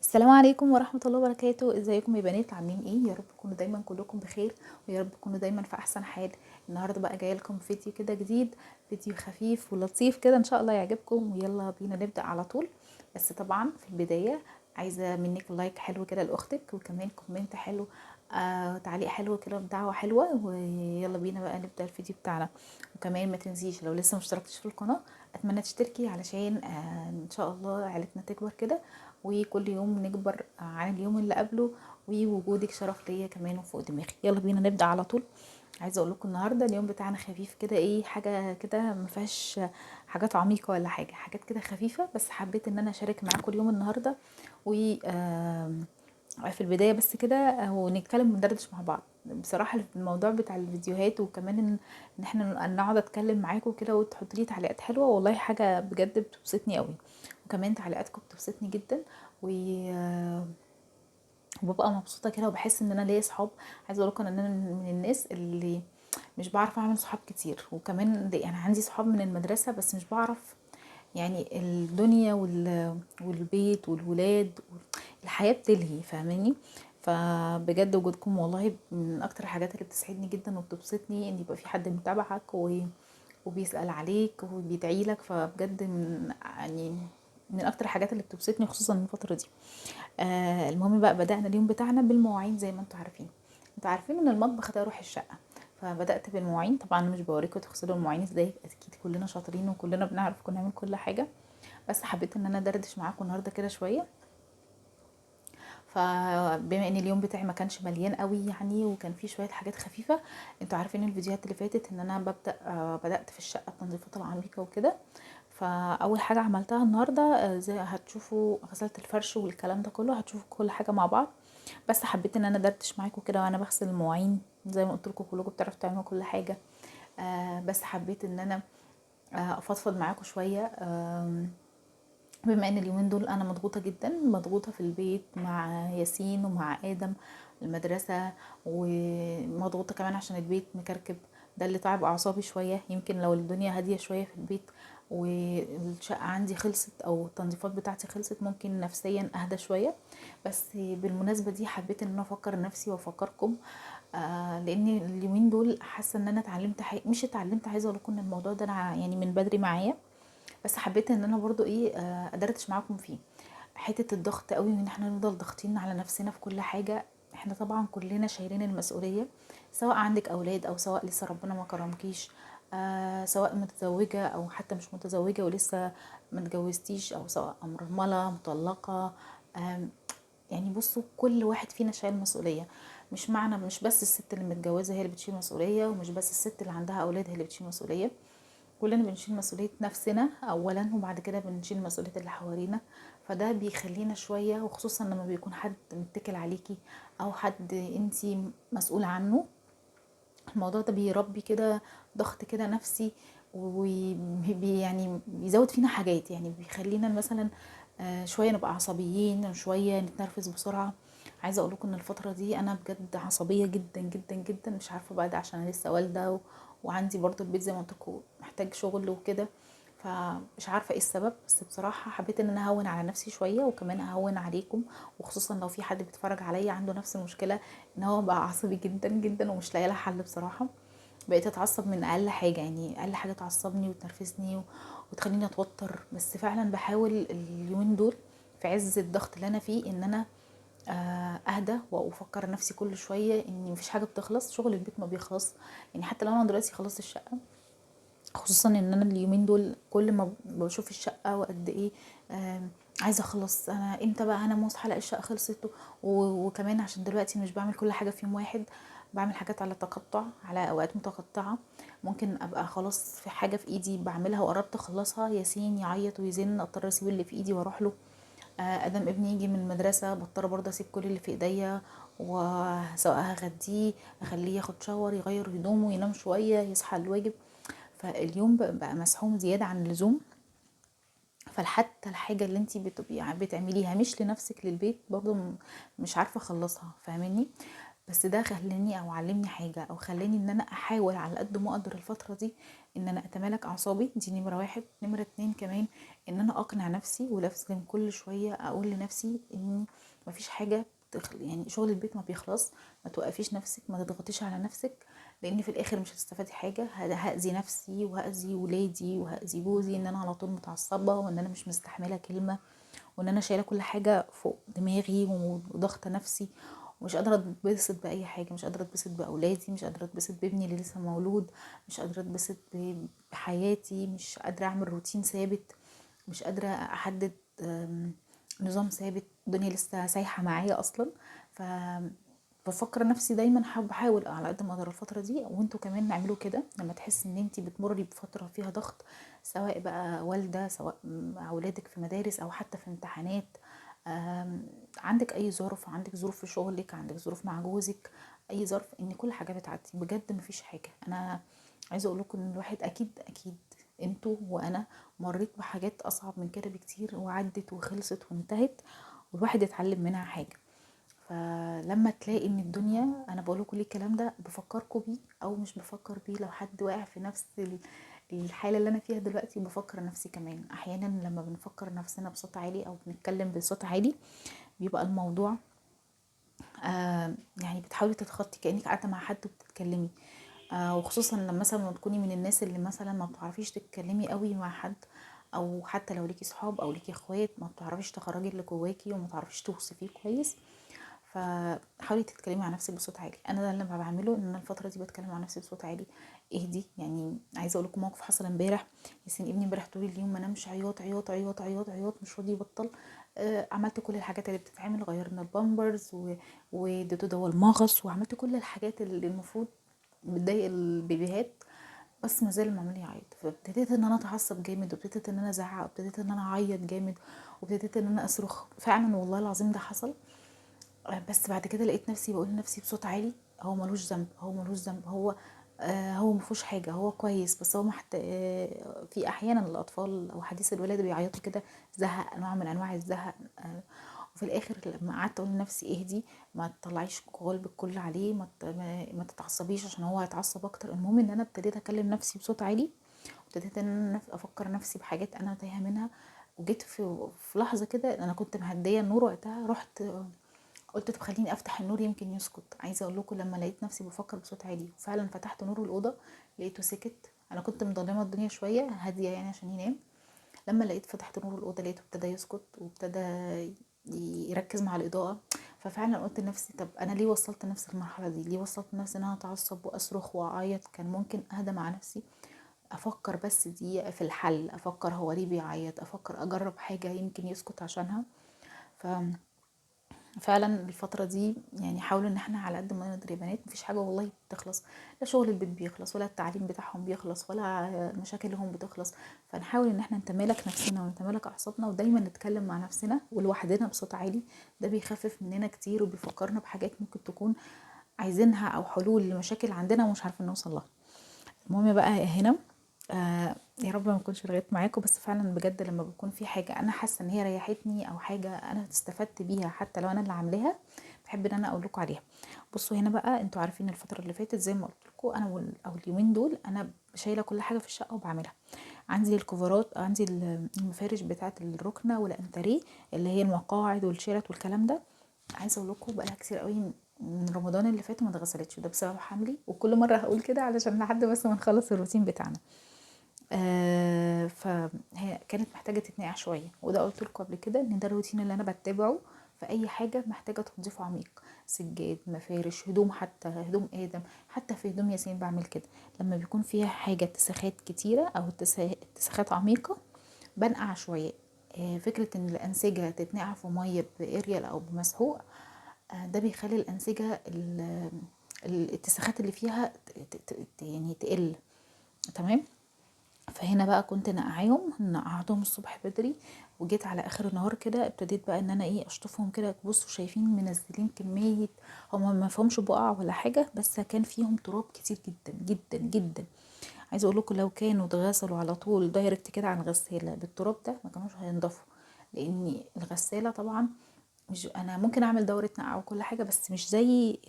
السلام عليكم ورحمة الله وبركاته. ازيكم يا بنات؟ عاملين ايه؟ يا رب تكونوا دايما كلكم بخير، ويا رب تكونوا دايما في احسن حال. النهارده بقى جايه لكم فيديو كده جديد، فيديو خفيف ولطيف كده، ان شاء الله يعجبكم. ويلا بينا نبدأ على طول. بس طبعا في البداية عايزة منك لايك حلو كده لاختك، وكمان كومنت حلو، تعليق حلو كده، بدعوة حلوة. ويلا بينا بقى نبدأ الفيديو بتاعنا. وكمان ما تنسيش لو لسه مشتركتش في القناة، اتمنى تشتركي علشان ان شاء الله عيلتنا تكبر كده، وكل يوم نكبر عن اليوم اللي قبله. ووجودك شرف ليا كمان وفوق دماغي. يلا بينا نبدأ على طول. عايزه اقول لكم النهارده اليوم بتاعنا خفيف كده، ايه حاجه كده ما فيهاش حاجات عميقه ولا حاجه، حاجات كده خفيفه. بس حبيت ان انا اشارك معاكم اليوم النهارده. و في البدايه بس كده ونتكلم وندردش مع بعض. بصراحه الموضوع بتاع الفيديوهات، وكمان ان احنا نقعد اتكلم معاكم كده وتحطوا لي تعليقات حلوه، والله حاجه بجد بتبسطني قوي. وكمان تعليقاتكم بتبسطني جدا. و وببقى مبسوطه كده، وبحس ان انا ليا صحاب. عايزه اقول لكم ان انا من الناس اللي مش بعرف اعمل صحاب كتير. وكمان يعني عندي صحاب من المدرسه، بس مش بعرف يعني الدنيا والبيت والولاد الحياه بتلهي، فاهماني؟ فبجد وجودكم والله من اكتر الحاجات اللي بتسعدني جدا وبتبسطني، ان يبقى في حد متابعك وبيسأل عليك وبيدعي لك. فبجد من اكتر الحاجات اللي بتبسطني، خصوصا الفتره دي. المهم بقى، بدأنا اليوم بتاعنا بالمواعين زي ما انتوا عارفين. انتوا عارفين ان المطبخ ده روح الشقة. فبدأت بالمواعين. طبعا أنا مش بوريكم تغسلوا المواعين ازاي، اكيد كلنا شاطرين وكلنا بنعرف كنا نعمل كل حاجة. بس حبيت ان انا دردش معاكم النهارده كده شوية. فبما ان اليوم بتاعي ما كانش مليان قوي يعني، وكان فيه شويه حاجات خفيفه. انتوا عارفين الفيديوهات اللي فاتت ان انا بدات في الشقه التنظيفات العميقه وكده. فاول حاجه عملتها النهارده، زي هتشوفوا غسلت الفرش والكلام ده كله، هتشوفوا كل حاجه مع بعض. بس حبيت ان انا دردش معاكم كده وانا بغسل المواعين. زي ما قلت لكم كلكم بتعرفوا تعملوا كل حاجه. بس حبيت ان انا افضفض معاكم شويه. بما ان اليومين دول انا مضغوطه جدا، مضغوطه في البيت مع ياسين ومع ادم، المدرسه. ومضغوطه كمان عشان البيت مكركب. ده اللي تعب اعصابي شويه. يمكن لو الدنيا هاديه شويه في البيت والشقه عندي خلصت او التنظيفات بتاعتي خلصت، ممكن نفسيا اهدى شويه. بس بالمناسبه دي حبيت ان انا افكر نفسي وافكركم. لان اليومين دول حاسه ان انا اتعلمت حاجه، مش اتعلمت، عايزه اقول لكم ان الموضوع ده انا يعني من بدري معايا. بس حبيت ان انا برضو ايه ادردش معاكم فيه. حته الضغط قوي، وان احنا نفضل ضاغطين على نفسنا في كل حاجه. احنا طبعا كلنا شايلين المسؤوليه، سواء عندك اولاد او سواء لسه ربنا ما كرمكيش. سواء متزوجه او حتى مش متزوجه ولسه ما اتجوزتيش، او سواء مرمله مطلقه. يعني بصوا، كل واحد فينا شايل مسؤوليه. مش بس الست اللي متجوزه هي اللي بتشيل مسؤوليه، ومش بس الست اللي عندها اولاد هي اللي بتشيل مسؤوليه. كلنا بنشيل مسؤولية نفسنا أولا، وبعد كده بنشيل مسؤولية اللي حوالينا. فده بيخلينا شوية، وخصوصا لما بيكون حد متكل عليكي أو حد انتي مسؤولة عنه. الموضوع ده بيربي كده ضغط كده نفسي، يعني بيزود فينا حاجات، يعني بيخلينا مثلا شويه نبقى عصبيين، شويه نتنرفز بسرعه. عايزه اقول لكم ان الفتره دي انا بجد عصبيه جدا جدا جدا. مش عارفه بقى ده عشان انا لسه والده وعندي برضو البيت زي ما قلت لكم محتاج شغل وكده. فمش عارفه ايه السبب، بس بصراحه حبيت ان انا اهون على نفسي شويه، وكمان اهون عليكم. وخصوصا لو في حد بيتفرج عليا عنده نفس المشكله، ان هو بقى عصبي جدا جدا ومش لاقي لها حل بصراحه. بقيت اتعصب من اقل حاجه، يعني اقل حاجه تعصبني وتنرفزني وتخليني اتوتر. بس فعلا بحاول اليومين دول في عز الضغط اللي انا فيه ان انا اهدى وافكر نفسي كل شويه ان مفيش حاجه بتخلص، شغل البيت ما بيخلص. يعني حتى لو انا دلوقتي خلصت الشقه، خصوصا ان انا اليومين دول كل ما بشوف الشقه وقد ايه عايزه اخلص. انا امتى بقى انا مصحى الاقي الشقه خلصت. وكمان عشان دلوقتي مش بعمل كل حاجه في يوم واحد، بعمل حاجات على تقطع، على اوقات متقطعه. ممكن ابقى خلاص في حاجه في ايدي بعملها وقربت اخلصها، ياسين يعيط ويزن، اضطر اسيب اللي في ايدي واروح له. ادم ابني يجي من المدرسه، بضطر برضه اسيب كل اللي في ايديا، وسواء هغديه، اخليه ياخد شاور، يغير هدومه، ينام شويه، يصحى الواجب. فاليوم بقى مسحوم زيادة عن اللزوم. فحتى الحاجة اللي انتي بتبقي بتعمليها مش لنفسك، للبيت برضو مش عارفة اخلصها، فاهماني؟ بس ده خلاني او علمني حاجة، او خلاني ان انا احاول على قد ما اقدر الفترة دي ان انا اتمالك اعصابي، دي نمرة واحد. نمرة اتنين كمان ان انا اقنع نفسي ولازم كل شوية اقول لنفسي ان مفيش حاجة يعني شغل البيت ما بيخلص. ما توقفيش نفسك، ما تضغطيش على نفسك، لان في الاخر مش هتستفادي حاجة. هاذي نفسي وهاذي ولادي وهاذي جوزي ان انا على طول متعصبة وان انا مش مستحملة كلمة وان انا شايله كل حاجه فوق دماغي وضغطه نفسي ومش قادره اتبسط باي حاجه. مش قادره اتبسط باولادي، مش قادره اتبسط بابني اللي لسه مولود، مش قادره اتبسط بحياتي، مش قادره اعمل روتين ثابت، مش قادره احدد نظام ثابت. الدنيا لسه سايحه معايا اصلا. ف بفكر نفسي دايما، بحاول على قد ما اقدر الفتره دي، وانتوا كمان اعملوا كده لما تحس ان انتي بتمري بفتره فيها ضغط، سواء بقى والده، سواء مع اولادك في مدارس او حتى في امتحانات. عندك اي ظرف، عندك ظروف في شغلك، عندك ظروف مع جوزك، اي ظرف، ان كل حاجه بتعدي بجد. مفيش حاجه. انا عايزه اقول لكم ان الواحد اكيد انتوا وانا مريت بحاجات اصعب من كده بكتير وعدت وخلصت وانتهت، والواحد اتعلم منها حاجه. فلما تلاقي ان الدنيا، انا بقول لكم ليه الكلام ده، بفكركم بيه او مش بفكر بيه، لو حد واقع في نفس الحاله اللي انا فيها دلوقتي، بفكر نفسي كمان. احيانا لما بنفكر نفسنا بصوت عالي او بنتكلم بصوت عالي بيبقى الموضوع يعني بتحاولي تتخطي كأنك قاعدة مع حد وبتتكلمي. وخصوصا لما مثلا تكوني من الناس اللي مثلا ما بتعرفيش تتكلمي قوي مع حد، او حتى لو ليكي صحاب او ليكي اخوات ما بتعرفيش تخرجي اللي جواكي وما تعرفيش توصفيه كويس. فحاولي تتكلمي مع نفسك بصوت عالي. انا ده اللي بعمله، ان انا الفتره دي بتكلم مع نفسي بصوت عالي. اهدي. يعني عايزه اقول لكم موقف حصل امبارح. ياسين ابني امبارح طول اليوم ما نامش، عياط عياط عياط عياط عياط، مش راضي يبطل. عملت كل الحاجات اللي بتتعمل، غيرنا البامبرز واديته دواء المغص، وعملت كل الحاجات اللي المفروض بتضايق البيبيهات، بس ما زال عمال يعيط. فابتديت ان انا اتعصب جامد، وابتديت ان انا ازعق، وابتديت ان انا اعيط جامد، وابتديت ان انا اصرخ. فعلا والله العظيم ده حصل. بس بعد كده لقيت نفسي بقول لنفسي بصوت عالي: هو ملوش ذنب، هو ملوش ذنب، هو مفيهوش حاجه، هو كويس. بس هو محت... في احيانا الاطفال او حديث الولاده بيعيطوا كده، زهق، نوع من انواع الزهق. وفي الاخر لما قعدت اقول لنفسي اهدي، ما تطلعيش قلبك كل عليه، ما تتعصبيش عشان هو هيتعصب اكتر. المهم ان انا ابتديت اكلم نفسي بصوت عالي، وابتديت ان انا افكر نفسي بحاجات انا تايهه منها. وجيت في لحظه كده انا كنت مهديه النور وقتها، رحت قلت طب خليني افتح النور يمكن يسكت. عايزه اقول لكم لما لقيت نفسي بفكر بصوت عالي وفعلا فتحت نور الاوضه لقيته سكت. انا كنت مضلمه الدنيا شويه هاديه يعني عشان ينام. لما لقيت فتحت نور الاوضه لقيته ابتدى يسكت وابتدى يركز مع الاضاءه. ففعلا قلت لنفسي طب انا ليه وصلت نفسي المرحله دي؟ ليه وصلت نفسي ان انا اتعصب واصرخ واعيط؟ كان ممكن اهدى مع نفسي، افكر بس دي في الحل، افكر هو ليه بيعيط، افكر اجرب حاجه يمكن يسكت عشانها. ف فعلا الفترة دي يعني حاولوا ان احنا على قد ما نقدر يا بنات، مفيش حاجة والله بتخلص. لا شغل البيت بيخلص، ولا التعليم بتاعهم بيخلص، ولا مشاكلهم بتخلص. فنحاول ان احنا نتمالك نفسنا ونتمالك اعصابنا، ودايما نتكلم مع نفسنا ولوحدنا بصوت عالي. ده بيخفف مننا كتير وبيفكرنا بحاجات ممكن تكون عايزينها او حلول لمشاكل عندنا ومش عارفين نوصل لها. المهم بقى هنا، يا رب ما اكونش رغيت معاكم، بس فعلا بجد لما بكون في حاجه انا حاسه ان هي ريحتني او حاجه انا استفدت بيها حتى لو انا اللي عاملاها، بحب ان انا اقول لكم عليها. بصوا هنا بقى، انتوا عارفين الفتره اللي فاتت زي ما قلت لكم انا او اليومين دول انا شايله كل حاجه في الشقه وبعملها. عندي الكوفرات، عندي المفارش بتاعه الركنه والانتريه اللي هي المقاعد والشيرت والكلام ده. عايزه اقول لكم بقالها كتير قوي من رمضان اللي فات وما اتغسلتش، وده بسبب حملي. وكل مره هقول كده علشان لحد بس ما نخلص الروتين بتاعنا. فهي كانت محتاجة تتنقع شوية، وده قلت لكم قبل كده ان ده الروتين اللي انا بتبعه في اي حاجة محتاجة تنظيف عميق. سجاد، مفارش، هدوم، حتى هدوم ادم، حتى في هدوم ياسين بعمل كده. لما بيكون فيها حاجة اتساخات كتيرة او اتساخات عميقة بنقع شوية. فكرة ان الانسجة تتنقع في مية باريال او بمسحوق، ده بيخلي الانسجة الاتساخات اللي فيها يعني تقل. تمام. فهنا بقى كنت نقعتهم الصبح بدري، وجيت على اخر النهار كده ابتديت بقى ان انا اشطفهم كده. بصوا شايفين منزلين كمية، هم ما فيهمش بقع ولا حاجة، بس كان فيهم تراب كتير جدا جدا جدا. عايزه اقول لكم لو كانوا اتغسلوا على طول دايركت كده عن غسالة بالتراب ده ما كانوش هينضفوا. لان الغسالة طبعا، مش انا ممكن اعمل دورة نقع وكل حاجة، بس مش زي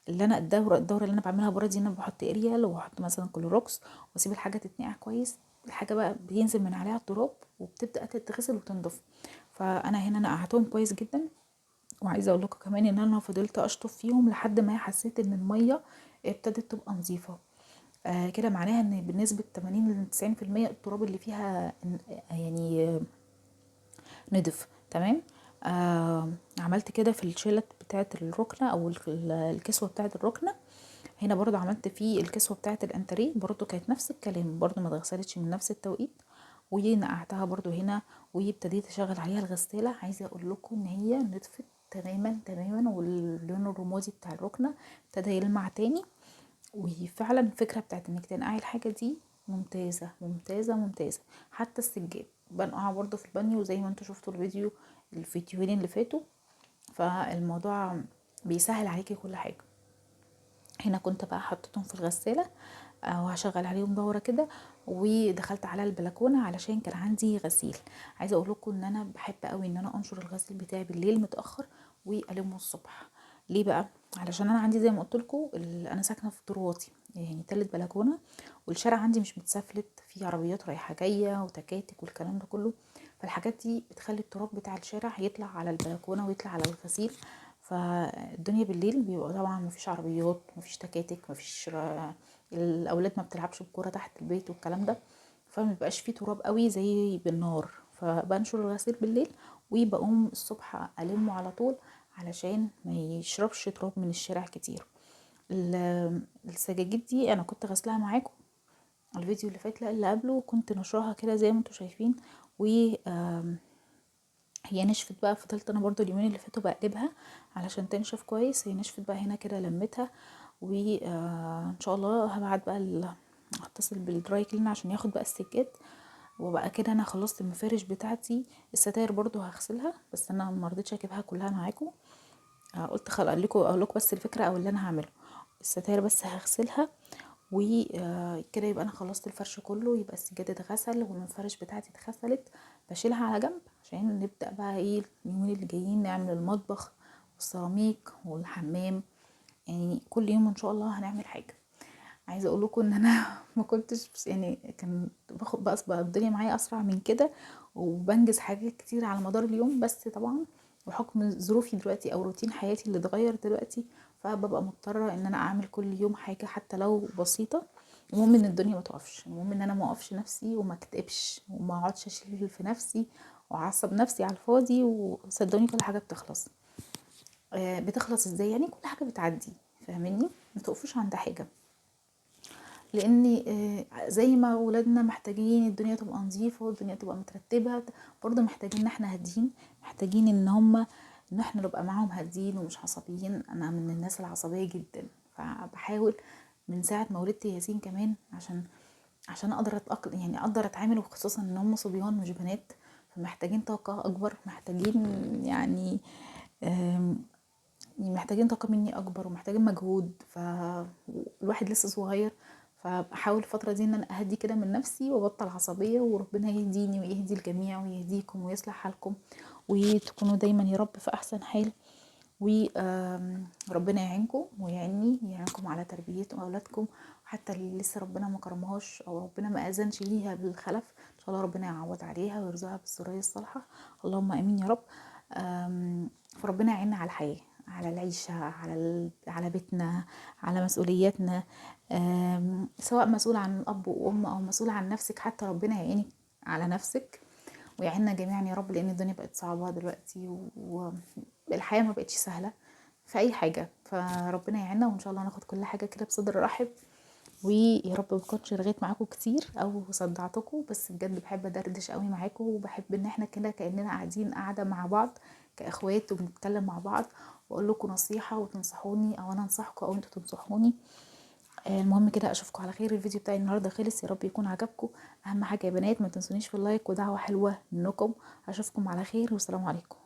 اللي انا الدوره اللي انا بعملها بره دي، انا بحط اريال وبحط مثلا كلوروكس واسيب الحاجه تتنقع كويس. الحاجه بقى بينزل من عليها التراب وبتبدا تتغسل وتنضف. فانا هنا نقعتهم كويس جدا. وعايزه اقول لكم كمان ان انا فضلت اشطف فيهم لحد ما حسيت ان الميه ابتدت تبقى نظيفه. كده معناها ان بنسبه 80 ل 90% التراب اللي فيها يعني نضف تمام. عملت كده في الشيلت بتاعه الركنه او الكسوه بتاعه الركنه. هنا برضو عملت فيه الكسوه بتاعه الانتريه، برضو كانت نفس الكلام، برضو ما اتغسلتش من نفس التوقيت. ونقعتها برضو هنا وابتديت اشغل عليها الغساله. عايزه اقول لكم ان هي نطفت تماما تماما، واللون الرمادي بتاع الركنه ابتدى يلمع تاني. وفعلا الفكره بتاعت انك تنقعي الحاجه دي ممتازه ممتازه ممتازه. حتى السجاد بنقعه برضو في البانيو زي ما انتوا شفتوا الفيديوهين اللي فاتوا. فالموضوع بيسهل عليكي كل حاجه. هنا كنت بقى حطيتهم في الغسالة وهشغل عليهم دورة كده. ودخلت على البلكونة علشان كان عندي غسيل. عايزة اقول لكم ان انا بحب قوي ان انا انشر الغسيل بتاعي بالليل متأخر والمه الصبح. ليه بقى؟ علشان انا عندي زي ما قلت لكم انا ساكنة في دور واطي، يعني تالت بلكونة، والشارع عندي مش متسفلت، في عربيات رايحة جاية وتكاتك والكلام ده كله. فالحاجات دي بتخلي التراب بتاع الشارع يطلع على البلكونة ويطلع على الغسيل. فالدنيا بالليل بيبقى طبعا مفيش عربيات، مفيش تكاتك، مفيش الاولاد ما بتلعبش بالكوره تحت البيت والكلام ده. فمبيبقاش فيه تراب قوي زي بالنهار. فبنشر الغسيل بالليل وبقوم الصبح المه على طول علشان ما يشربش تراب من الشارع كتير. السجاجيد دي انا كنت غسلها معاكم الفيديو اللي فات، لا اللي قبله، كنت نشرها كده زي ما انتم شايفين. و هي نشفت بقى. فضلت انا برضو اليومين اللي فاتوا بقلبها علشان تنشف كويس. هي نشفت بقى هنا كده لمتها. وان شاء الله هبعت بقى هتصل بالدراي كلين عشان ياخد بقى السجاد. وبقى كده انا خلصت المفارش بتاعتي. الستاير برضو هغسلها، بس انا ما رضيتش اجيبها كلها معاكم. قلت خلاص اقول لكم بس الفكره او اللي انا هعمله. الستاير بس هغسلها وكده يبقى انا خلصت الفرش كله، يبقى السجاد اتغسل والمفارش بتاعتي اتغسلت. بشيلها على جنب عشان نبدأ بقى ايه اليومين اللي جايين نعمل المطبخ والسيراميك والحمام. يعني كل يوم ان شاء الله هنعمل حاجة. عايزه اقول لكم ان انا ما كنتش يعني كان باخد بقى الدنيا معايا اسرع من كده وبنجز حاجات كتير على مدار اليوم. بس طبعا بحكم ظروفي دلوقتي او روتين حياتي اللي اتغير دلوقتي، فببقى مضطره ان انا اعمل كل يوم حاجه حتى لو بسيطه. المهم ان الدنيا ما تقفش، المهم ان انا ما اقفش نفسي وما اكتئبش وما اقعدش اشيل في نفسي واعصب نفسي على الفاضي. وصدقوني كل حاجه بتخلص. بتخلص ازاي؟ يعني كل حاجه بتعدي. فاهميني؟ ما تقفوش عند حاجه. لان زي ما ولادنا محتاجين الدنيا تبقى نظيفه والدنيا تبقى مترتبه، برضه محتاجين ان احنا هادين، محتاجين ان احنا نبقى معاهم هادين ومش عصبيين. انا من الناس العصبيه جدا. فبحاول من ساعه ما ولدت ياسين كمان عشان اقدر يعني اقدر اتعامل، وخصوصا ان هم صبيان مش بنات. فمحتاجين طاقه اكبر، محتاجين يعني محتاجين طاقة مني أكبر ومحتاجين مجهود. فالواحد لسه صغير. فبحاول الفترة دي ان انا اهدي كده من نفسي وابطل عصبية، وربنا يهديني ويهدي الجميع ويهديكم ويصلح حالكم وتكونوا دايما يا رب في احسن حال. وربنا يعينكم ويعني يعينكم على تربية اولادكم، حتى اللي لسه ربنا ما كرمهاش او ربنا ما اذنش ليها بالخلف، ان شاء الله ربنا يعوض عليها ويرزقها بالذرية الصالحة. اللهم امين يا رب. فربنا يعيننا على الحياة، على العيشة، على بيتنا، على مسؤولياتنا. سواء مسؤول عن أب وأم أو مسؤول عن نفسك، حتى ربنا يعينك على نفسك ويعيننا جميعا يا رب. لأن الدنيا بقت صعبة دلوقتي والحياة ما بقتش سهلة في أي حاجة. فربنا يعيننا وإن شاء الله ناخد كل حاجة كده بصدر رحب. ويا رب مكنتش رغيت معاكم كتير او صدعتكم، بس بجد بحب ادردش قوي معاكم، وبحب ان احنا كده كاننا قاعدين قاعده مع بعض كاخوات وبنتكلم مع بعض، واقول لكم نصيحه وتنصحوني او انا انصحكم او انتوا تنصحوني. المهم كده اشوفكم على خير. الفيديو بتاعي النهارده خلص، يا رب يكون عجبكم. اهم حاجه يا بنات ما تنسونيش في اللايك ودعوه حلوه منكم. اشوفكم على خير والسلام عليكم.